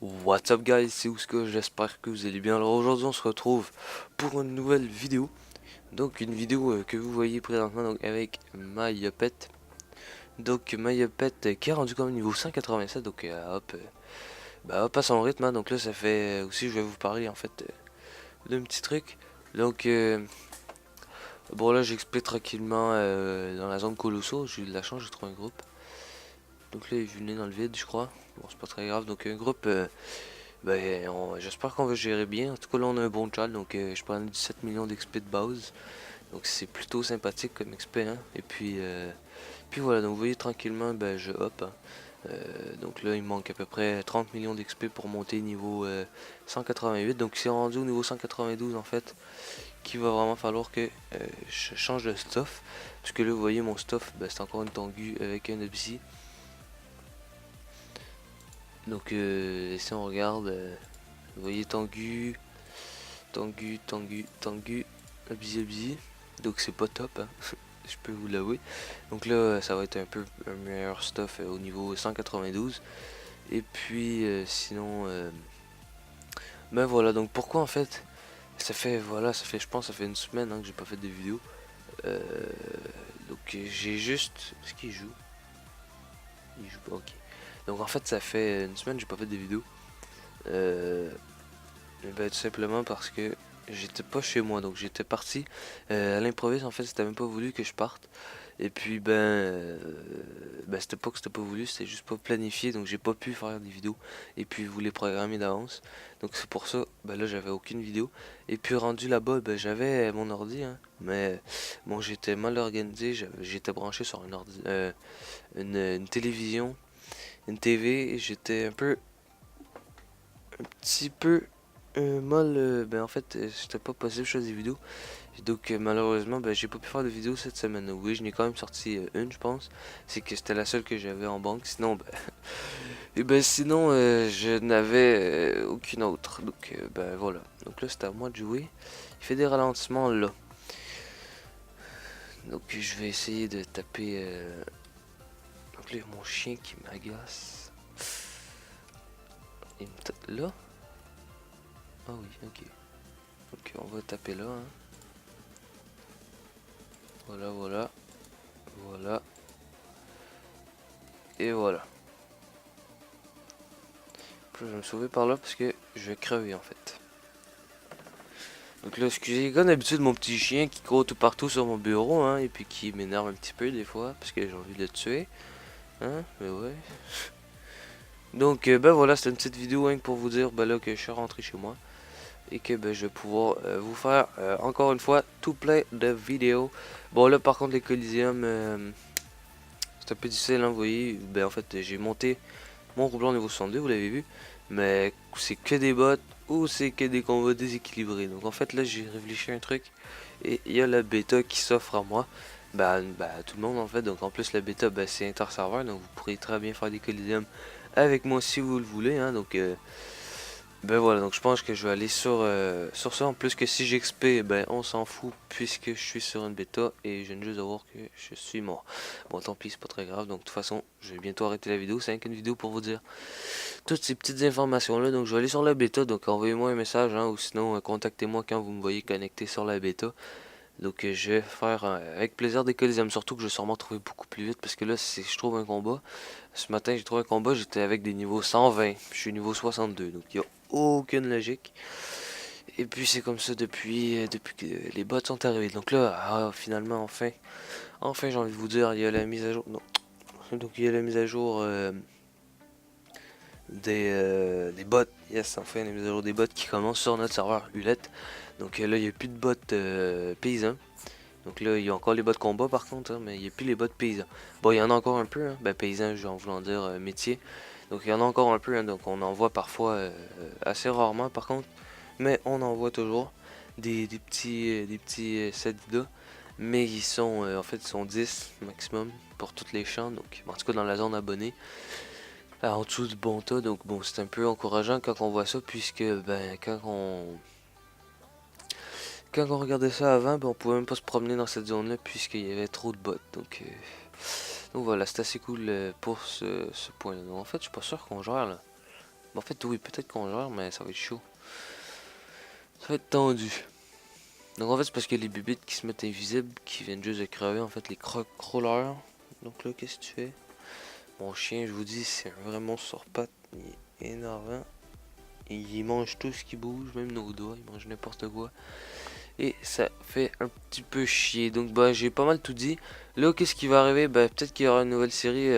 What's up guys, c'est Ouska, j'espère que vous allez bien. Alors aujourd'hui on se retrouve pour une nouvelle vidéo. Donc une vidéo que vous voyez présentement donc avec Mayopet. Donc Mayopet qui est rendu comme niveau 187, donc hop à son rythme, hein. Donc là ça fait aussi, je vais vous parler en fait d'un petit truc. Donc bon là j'explique tranquillement dans la zone Colosso, j'ai eu de la chance, j'ai trouvé un groupe. Donc là il est venu dans le vide je crois, bon c'est pas très grave, donc un groupe... j'espère qu'on va gérer bien. En tout cas, là, on a un bon chat. Donc, je prends 17 millions d'XP de base. Donc, c'est plutôt sympathique comme XP. Hein. Et puis voilà. Donc, vous voyez tranquillement, je hop. Hein. Donc là, il manque à peu près 30 millions d'XP pour monter niveau 188. Donc, c'est rendu au niveau 192 en fait. Qu'il va vraiment falloir que je change de stuff. Parce que là, vous voyez, mon stuff, c'est encore une tengue avec un Obsi. Donc, si on regarde, vous voyez Tengu. Tangu, Abzi. Donc c'est pas top, hein. Je peux vous l'avouer. Donc là, ça va être un peu un meilleur stuff au niveau 192. Et puis sinon, ben voilà. Donc pourquoi en fait, je pense, ça fait une semaine hein, que j'ai pas fait de vidéo. Euh, donc j'ai juste, est-ce qu'il joue? Il joue pas, ok. Donc en fait, ça fait une semaine que j'ai pas fait de vidéo. Tout simplement parce que j'étais pas chez moi, donc j'étais parti à l'improviste. En fait, c'était même pas voulu que je parte. Et puis c'était pas que c'était pas voulu, c'était juste pas planifié, donc j'ai pas pu faire des vidéos. Et puis vous les programmer d'avance. Donc c'est pour ça, là j'avais aucune vidéo. Et puis rendu là-bas, j'avais mon ordi, hein, mais bon j'étais mal organisé, j'étais branché sur un ordi, une télévision, une TV, et j'étais un petit peu mal, en fait, c'était pas possible de faire des vidéos. Donc malheureusement, j'ai pas pu faire de vidéo cette semaine. Oui, je n'ai quand même sorti une, je pense. C'est que c'était la seule que j'avais en banque. Sinon, sinon, je n'avais aucune autre. Donc voilà. Donc là, c'est à moi de jouer. Il fait des ralentissements là. Donc je vais essayer de taper. Donc là, il y a mon chien qui m'agace. Il me tape là. Ah oui, ok. Ok, on va taper là. Hein. Voilà. Voilà. Et voilà. Je vais me sauver par là parce que je vais crever en fait. Donc là, excusez, comme d'habitude, mon petit chien qui court tout partout sur mon bureau, hein, et puis qui m'énerve un petit peu des fois parce que j'ai envie de le tuer. Hein, mais ouais. Donc, voilà, c'est une petite vidéo hein, pour vous dire là, que je suis rentré chez moi et que je vais pouvoir vous faire encore une fois tout plein de vidéos. Bon, là, par contre, les Coliseum, c'est un peu difficile, hein, vous voyez. En fait, j'ai monté mon roublard niveau 62, vous l'avez vu. Mais c'est que des bots ou c'est que des combats déséquilibrés. Donc en fait là j'ai réfléchi à un truc. Et il y a la bêta qui s'offre à moi. Tout le monde en fait. Donc en plus la bêta c'est inter-serveur. Donc vous pourrez très bien faire des coliseums avec moi si vous le voulez. Hein, donc voilà, donc je pense que je vais aller sur ça. En plus que si j'XP, on s'en fout puisque je suis sur une bêta et je viens juste de voir que je suis mort. Bon, tant pis, c'est pas très grave. Donc de toute façon, je vais bientôt arrêter la vidéo. C'est une vidéo pour vous dire toutes ces petites informations là. Donc je vais aller sur la bêta. Donc envoyez-moi un message hein, ou sinon contactez-moi quand vous me voyez connecté sur la bêta. Donc je vais faire avec plaisir des coliseums. Surtout que je vais sûrement trouver beaucoup plus vite parce que là, si je trouve un combat, ce matin j'ai trouvé un combat, j'étais avec des niveaux 120. Je suis niveau 62. Donc il n'y a aucune logique. Et puis c'est comme ça depuis que les bots sont arrivés. Donc là, finalement, enfin j'ai envie de vous dire, il y a la mise à jour. Non. Donc il y a la mise à jour des bots. Yes, enfin la mise à jour des bots qui commence sur notre serveur Hulette. Donc là, il n'y a plus de bots paysans. Donc là, il y a encore les bots combat par contre, hein, mais il n'y a plus les bots paysans. Bon, il y en a encore un peu, hein. Paysans, en voulant dire métier. Donc il y en a encore un peu, hein, donc on en voit parfois assez rarement par contre. Mais on en voit toujours des petits Sadida. Mais ils sont, en fait, ils sont 10 maximum pour toutes les champs. Donc, en tout cas, dans la zone abonnée, en dessous du bon tas. Donc, bon, c'est un peu encourageant quand on voit ça, puisque, quand on regardait ça avant, on pouvait même pas se promener dans cette zone-là, puisqu'il y avait trop de bots. Donc voilà, c'est assez cool pour ce point-là. En fait, je suis pas sûr qu'on gère là. En fait, oui, peut-être qu'on gère, mais ça va être chaud. Ça va être tendu. Donc en fait, c'est parce que les bibites qui se mettent invisibles, qui viennent juste de crever, en fait, les croc-crawlers. Donc là, qu'est-ce que tu fais? Mon chien, je vous dis, c'est un vrai monstre sur pattes. Il est énervant. Il mange tout ce qui bouge, même nos doigts, il mange n'importe quoi. Et ça fait un petit peu chier. Donc bah j'ai pas mal tout dit. Là, qu'est-ce qui va arriver? Bah peut-être qu'il y aura une nouvelle série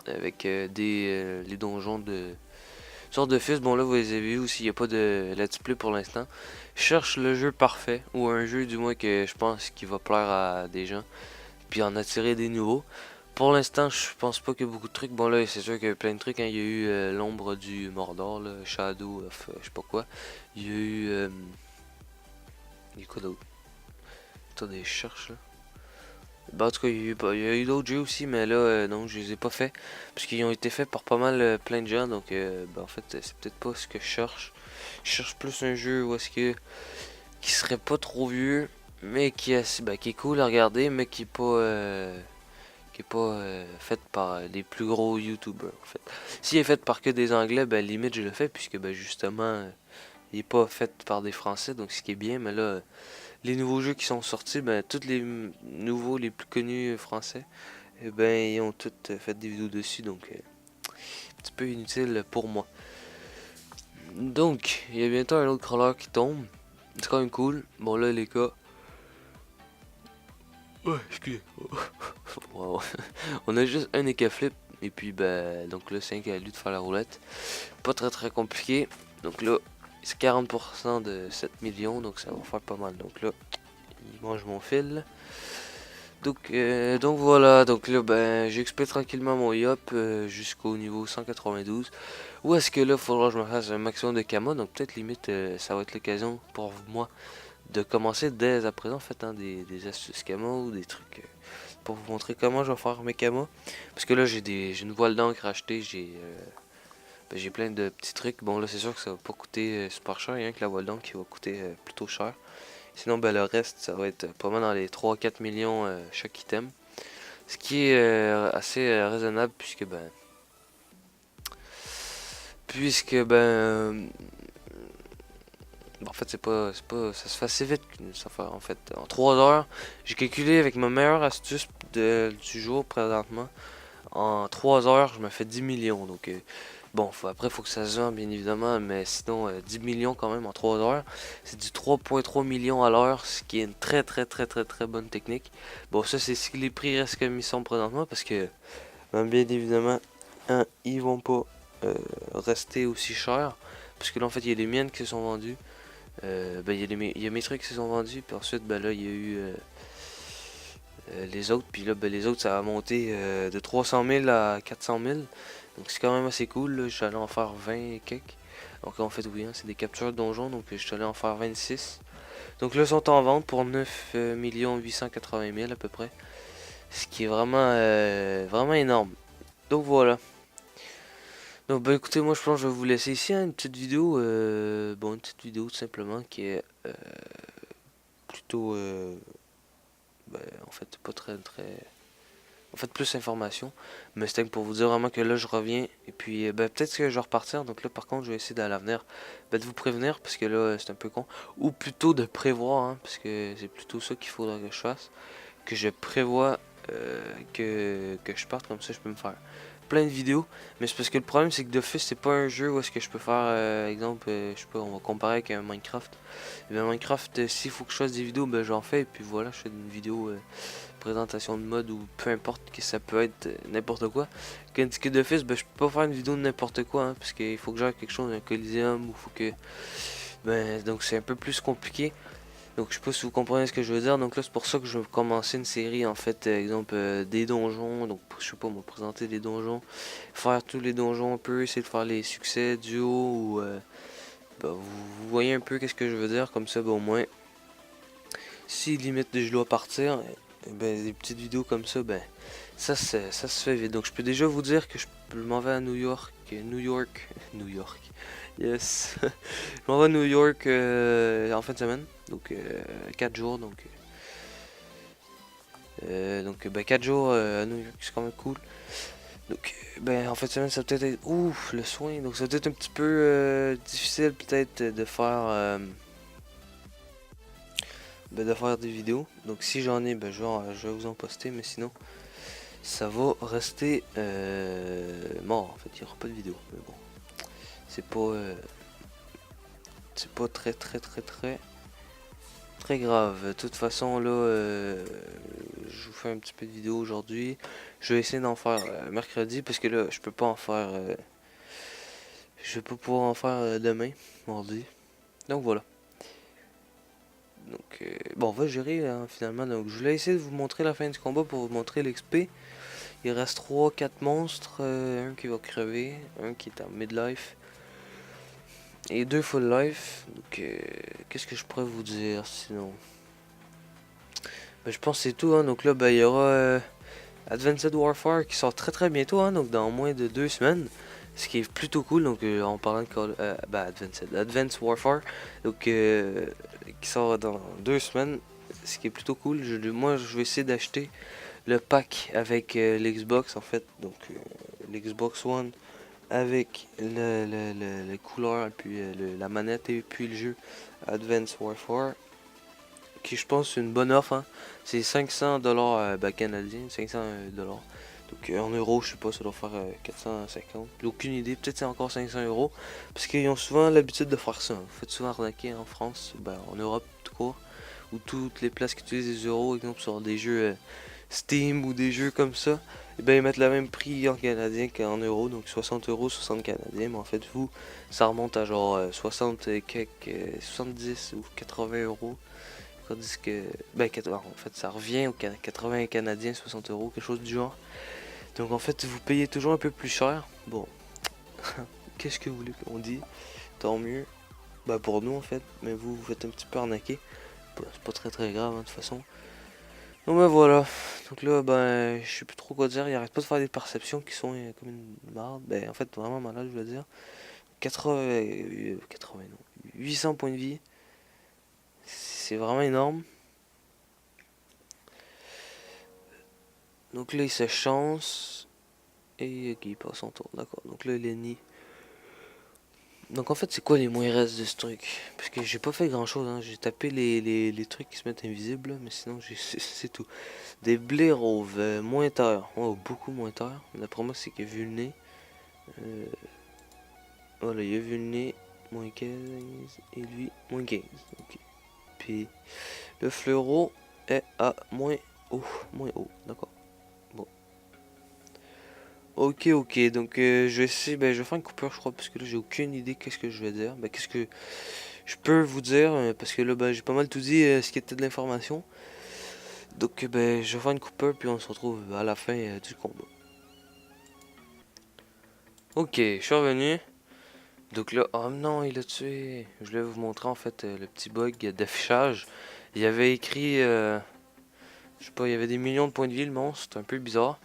avec les donjons de sorte de fils. Bon là vous les avez vu aussi, il n'y a pas de let's play pour l'instant. Je cherche le jeu parfait, ou un jeu du moins que je pense qui va plaire à des gens, puis en attirer des nouveaux. Pour l'instant, je pense pas qu'il y a beaucoup de trucs. Bon là, c'est sûr qu'il y a plein de trucs, hein. Il y a eu l'ombre du Mordor, là, Shadow of je sais pas quoi. Il y a eu... il y a quoi d'autre? Attendez, je cherche là. Bah, en tout cas, il y a eu d'autres jeux aussi, mais là, non, je les ai pas faits. Parce qu'ils ont été faits par pas mal plein de gens, donc bah, en fait, c'est peut-être pas ce que je cherche. Je cherche plus un jeu où est-ce que... qui serait pas trop vieux, mais qui est, assez, bah, qui est cool à regarder, mais qui est pas fait par les plus gros youtubers en fait. S'il est fait par que des anglais, ben limite je le fais puisque ben justement il est pas fait par des français, donc ce qui est bien. Mais là, les nouveaux jeux qui sont sortis, ben tous les nouveaux, les plus connus français, eh ben ils ont tous fait des vidéos dessus, donc un petit peu inutile pour moi. Donc il y a bientôt un autre crawler qui tombe, c'est quand même cool. Bon là les gars, ouais, excusez. Wow. On a juste un flip et puis ben donc là 5 à lui de faire la roulette. Pas très compliqué. Donc là c'est 40% de 7 millions, donc ça va faire pas mal. Donc là il mange mon fil. Donc voilà, donc là ben j'exploite tranquillement mon yop jusqu'au niveau 192. Ou est-ce que là il faudra que je me fasse un maximum de kama, donc peut-être limite ça va être l'occasion pour moi de commencer dès à présent en fait, hein, des astuces kama ou des trucs pour vous montrer comment je vais faire mes kamas. Parce que là j'ai une voile d'encre à acheter, j'ai plein de petits trucs. Bon là c'est sûr que ça va pas coûter super cher, rien que la voile d'encre qui va coûter plutôt cher. Sinon ben le reste ça va être pas mal dans les 3-4 millions chaque item. Ce qui est assez raisonnable puisque en fait ça se fait assez vite qu'une affaire en fait. En 3 heures, j'ai calculé avec ma meilleure astuce du jour présentement. En 3 heures, je me fais 10 millions. Donc, bon, après, il faut que ça se vende, bien évidemment. Mais sinon, 10 millions quand même en 3 heures. C'est du 3,3 millions à l'heure, ce qui est une très bonne technique. Bon, ça, c'est si les prix restent comme ils sont présentement. Parce que, bien évidemment, hein, ils vont pas rester aussi chers. Parce que là, en fait, il y a les miennes qui se sont vendues. Il y a mes trucs qui se sont vendus. Puis ensuite, ben là, il y a eu les autres. Puis là, ben, les autres, ça a monté de 300 000 à 400 000. Donc c'est quand même assez cool. Je suis allé en faire 20 et quelques. Donc en fait, oui, hein, c'est des captures de donjons. Donc je suis allé en faire 26. Donc là, ils sont en vente pour 9 880 000 à peu près. Ce qui est vraiment énorme. Donc voilà. Donc bah écoutez, moi je pense que je vais vous laisser ici, hein, une petite vidéo. Bon, une petite vidéo tout simplement qui est plutôt... en fait, pas très... En fait, plus d'informations. Mais c'était pour vous dire vraiment que là, je reviens. Et puis, peut-être que je vais repartir. Donc là, par contre, je vais essayer à l'avenir de vous prévenir. Parce que là, c'est un peu con. Ou plutôt de prévoir. Hein, parce que c'est plutôt ça qu'il faudra que je fasse. Que je prévois que je parte. Comme ça, je peux me faire plein de vidéos. Mais c'est parce que le problème, c'est que d'office, c'est pas un jeu où est-ce que je peux faire, exemple, je sais pas, on va comparer avec un Minecraft. Et bien, Minecraft, s'il faut que je fasse des vidéos, ben j'en fais. Et puis voilà, je fais une vidéo présentation de mode ou peu importe que ça peut être n'importe quoi. Tandis que d'office, ben, je peux pas faire une vidéo de n'importe quoi, hein, parce qu'il faut que j'aille quelque chose, un coliseum, ou faut que... donc c'est un peu plus compliqué. Donc je sais pas si vous comprenez ce que je veux dire. Donc là c'est pour ça que je vais commencer une série en fait, exemple des donjons. Donc je sais pas, me présenter des donjons, faire tous les donjons un peu, essayer de faire les succès duo ou vous voyez un peu qu'est-ce que je veux dire. Comme ça, au moins, si limite je dois partir, des petites vidéos comme ça, ça se fait vite. Donc je peux déjà vous dire que je m'en vais à New York, New York, yes, je m'en vais à New York en fin de semaine, donc 4 jours, donc 4 jours à New York, c'est quand même cool. Donc, ben, en fait, semaine, ça va peut-être être... Ouf, le soin. Donc, ça va être un petit peu difficile, peut-être, de faire des vidéos. Donc, si j'en ai, ben, je vais vous en poster. Mais sinon, ça va rester mort. En fait, il n'y aura pas de vidéo. Mais bon, c'est pas très grave. De toute façon, là, je vous fais un petit peu de vidéo aujourd'hui. Je vais essayer d'en faire mercredi parce que là, je peux pas en faire. Je vais pas pouvoir en faire demain, mardi. Donc voilà. Donc bon, on va gérer hein, finalement. Donc je voulais essayer de vous montrer la fin du combat pour vous montrer l'XP. Il reste 3-4 monstres, un qui va crever, un qui est en midlife et 2 full life. Donc qu'est-ce que je pourrais vous dire sinon? Ben, je pense que c'est tout. Hein. Donc là, ben, il y aura Advanced Warfare qui sort très bientôt, hein, donc dans moins de 2 semaines. Ce qui est plutôt cool, donc en parlant de Advanced Warfare, donc qui sort dans 2 semaines, ce qui est plutôt cool. Moi, je vais essayer d'acheter le pack avec l'Xbox en fait, donc l'Xbox One avec les couleurs, et puis la manette et puis le jeu Advanced Warfare, qui je pense c'est une bonne offre. Hein. C'est 500$ canadiens, 500$. Donc en euros, je sais pas, ça doit faire 450. J'ai aucune idée, peut-être c'est encore 500€. Parce qu'ils ont souvent l'habitude de faire ça. Hein. Vous faites souvent arnaquer en France, ben, en Europe tout court. Ou toutes les places qui utilisent les euros, exemple sur des jeux Steam ou des jeux comme ça. Et ben ils mettent le même prix en canadien qu'en euros. Donc 60€, 60 canadiens. Mais en fait, vous, ça remonte à genre 60 quelques, 70 ou 80€. Tandis que, ben, en fait, ça revient aux 80 canadiens, 60€, quelque chose du genre. Donc en fait, vous payez toujours un peu plus cher. Bon, qu'est-ce que vous voulez qu'on dise? Tant mieux. Bah pour nous en fait, mais vous faites un petit peu arnaquer. C'est pas très grave hein, de toute façon. Donc ben voilà. Donc là, ben, je sais plus trop quoi dire. Il arrête pas de faire des perceptions qui sont comme une marde. Ben en fait, vraiment malade, je veux dire. 80 non. 800 points de vie. C'est vraiment énorme. Donc là, il se chance. Et ok, il passe son tour, d'accord. Donc là, Lenny. Donc en fait, c'est quoi les moins restes de ce truc? Parce que j'ai pas fait grand chose, hein. J'ai tapé les trucs qui se mettent invisibles, là, mais sinon, c'est tout. Des blaireaux, moins terre. Oh, beaucoup moins terre. D'après moi, c'est qu'il a vu le nez. Voilà, il a vu le nez. Moins 15. Et lui, moins 15. Ok. Puis le fleureau est à moins haut. Moins haut, d'accord. Bon. Ok, donc je vais essayer, ben, je vais faire une coupure, je crois, parce que là, j'ai aucune idée qu'est-ce que je vais dire. Ben, qu'est-ce que je peux vous dire, parce que là, ben, j'ai pas mal tout dit ce qui était de l'information. Donc, ben, je vais faire une coupure, puis on se retrouve à la fin du combat. Ok, je suis revenu. Donc là, oh non, il a tué. Je voulais vous montrer en fait le petit bug d'affichage. Il y avait écrit, je sais pas, il y avait des millions de points de vie, le monstre, c'est un peu bizarre.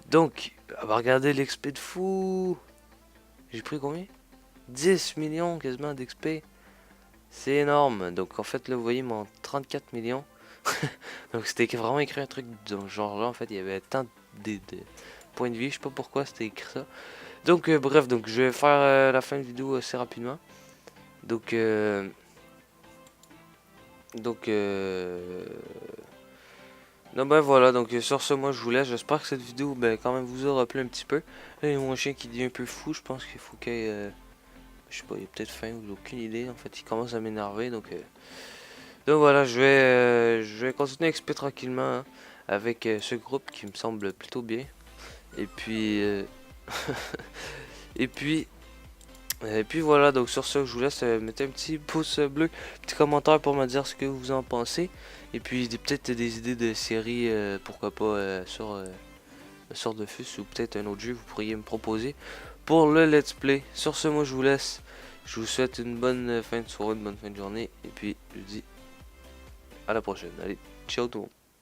Donc, regardez l'XP de fou. J'ai pris combien? 10 millions quasiment d'XP. C'est énorme. Donc en fait là vous voyez mon 34 millions. Donc c'était vraiment écrit un truc de genre là en fait il y avait tant de points de vie. Je sais pas pourquoi c'était écrit ça. Donc bref donc je vais faire la fin de vidéo assez rapidement. Donc donc non ben voilà donc sur ce moi je vous laisse. J'espère que cette vidéo ben quand même vous aura plu un petit peu. Là il y a mon chien qui devient un peu fou. Je pense qu'il faut qu'il je sais pas, il a peut-être faim ou j'ai aucune idée. En fait, il commence à m'énerver. Donc voilà, je vais continuer à expliquer tranquillement hein, avec ce groupe qui me semble plutôt bien. Et puis, et puis, et puis voilà. Donc sur ce, je vous laisse mettre un petit pouce bleu, petit commentaire pour me dire ce que vous en pensez. Et puis peut-être des idées de séries, pourquoi pas sur Dofus ou peut-être un autre jeu vous pourriez me proposer pour le let's play. Sur ce, moi je vous laisse. Je vous souhaite une bonne fin de soirée, une bonne fin de journée. Et puis je vous dis à la prochaine. Allez, ciao tout le monde.